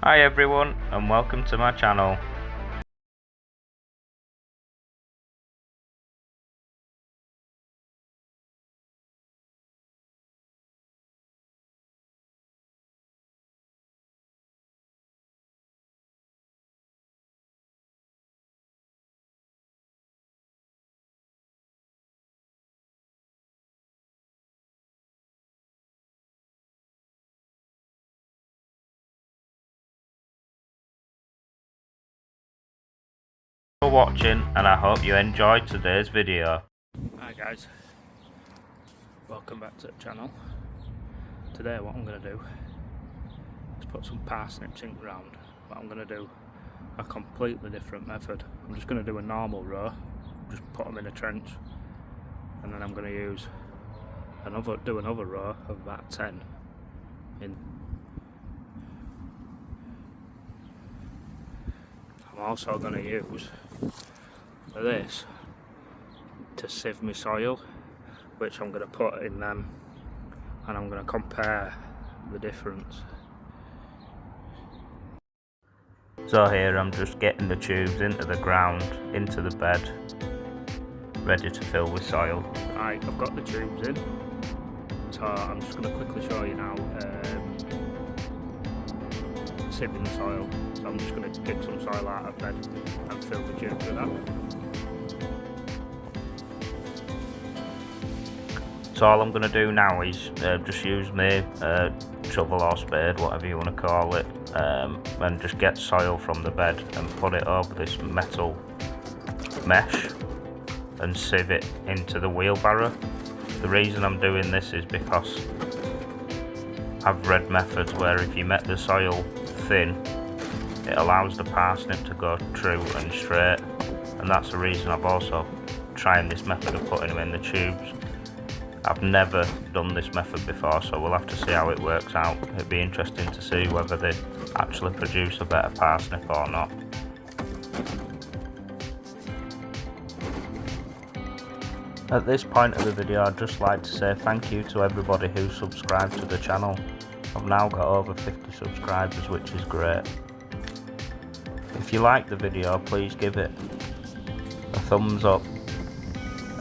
Hi everyone and welcome to my channel. For watching, and I hope you enjoyed today's video. Hi guys, welcome back to the channel. Today what I'm going to do is put some parsnips in ground, but I'm going to do a completely different method. I'm just going to do a normal row, just put them in a trench, and then I'm going to use another row of about 10 in. I'm also going to use this to sieve my soil, which I'm going to put in them, and I'm going to compare the difference. So here I'm just getting the tubes into the ground, into the bed, ready to fill with soil. Right, I've got the tubes in, so I'm just going to quickly show you now sieving the soil. So I'm just going to dig some soil out of bed and fill the tubes with that. So all I'm going to do now is just use my shovel or spade, whatever you want to call it, and just get soil from the bed and put it over this metal mesh and sieve it into the wheelbarrow. The reason I'm doing this is because I've read methods where if you make the soil thin, it allows the parsnip to go true and straight, and that's the reason I've also tried this method of putting them in the tubes. I've never done this method before, so we'll have to see how it works out. It'd be interesting to see whether they actually produce a better parsnip or not. At this point of the video, I'd just like to say thank you to everybody who subscribed to the channel. I've now got over 50 subscribers, which is great. If you like the video, please give it a thumbs up,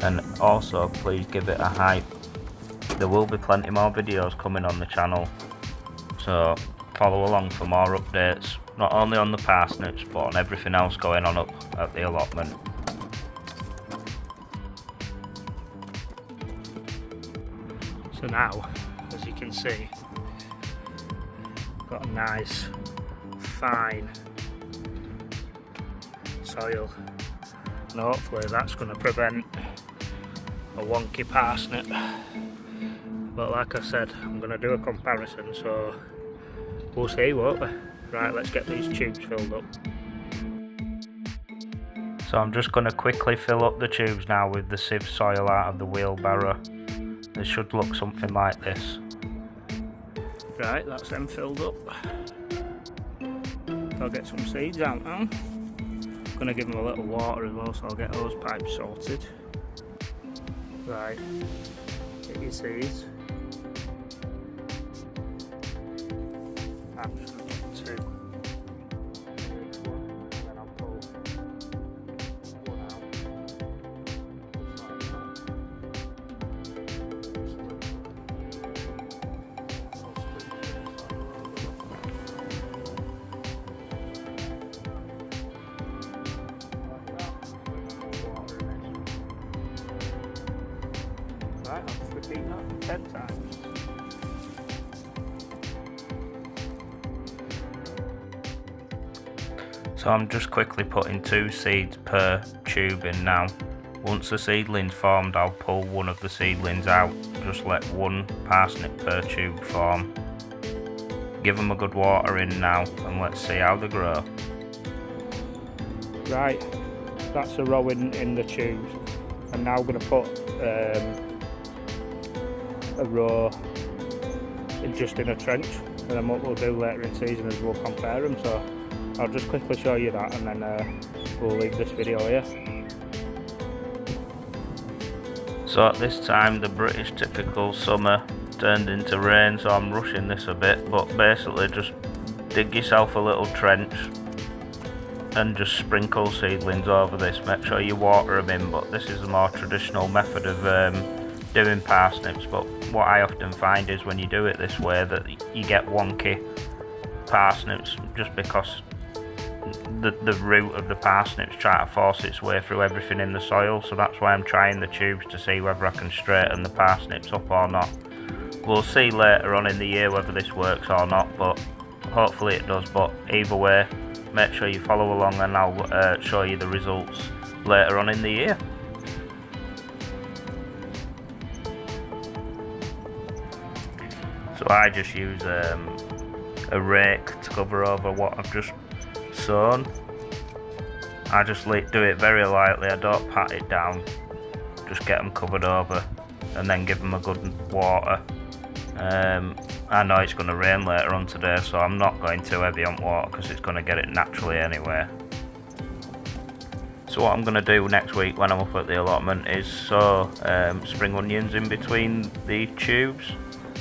and also please give it a hype. There will be plenty more videos coming on the channel, so follow along for more updates, not only on the parsnips but on everything else going on up at the allotment. So now, as you can see, got a nice fine soil, and hopefully that's going to prevent a wonky parsnip. But like I said, I'm going to do a comparison, so we'll see, won't we? Right, let's get these tubes filled up. So I'm just going to quickly fill up the tubes now with the sieve soil out of the wheelbarrow. It should look something like this. Right, that's them filled up. I'll get some seeds out now. I'm going to give them a little water as well, so I'll get those pipes sorted. Right, get your seeds. I'm just going to get two. And then I'll pull one out. Just like that. Right, I'll just repeat that 10 times. So I'm just quickly putting 2 seeds per tube in now. Once the seedling's formed, I'll pull one of the seedlings out. Just let 1 parsnip per tube form. Give them a good watering now, and let's see how they grow. Right, that's a row in the tubes. I'm now going to put a row just in a trench, and then what we'll do later in season is we'll compare them. So I'll just quickly show you that, and then we'll leave this video here. So at this time, the British typical summer turned into rain, so I'm rushing this a bit, but basically just dig yourself a little trench and just sprinkle seedlings over this. Make sure you water them in, but this is a more traditional method of doing parsnips. But what I often find is when you do it this way that you get wonky parsnips, just because the root of the parsnips try to force its way through everything in the soil. So that's why I'm trying the tubes, to see whether I can straighten the parsnips up or not. We'll see later on in the year whether this works or not, but hopefully it does. But either way, make sure you follow along and I'll show you the results later on in the year. So I just use a rake to cover over what I've just sown. I just do it very lightly, I don't pat it down, just get them covered over and then give them a good water. I know it's going to rain later on today, so I'm not going too heavy on water because it's going to get it naturally anyway. So what I'm going to do next week when I'm up at the allotment is sow spring onions in between the tubes.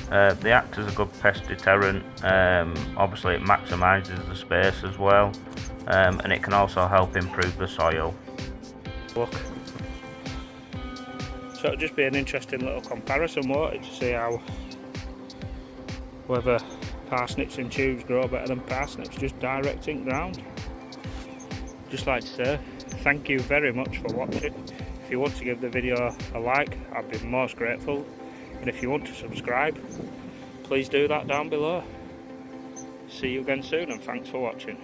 They act as a good pest deterrent. Obviously it maximises the space as well, and it can also help improve the soil. Look, so it'll just be an interesting little comparison, won't it, to see whether parsnips in tubes grow better than parsnips just direct in ground. Just like to say thank you very much for watching. If you want to give the video a like, I'd be most grateful, and if you want to subscribe, please do that down below. See you again soon, and thanks for watching.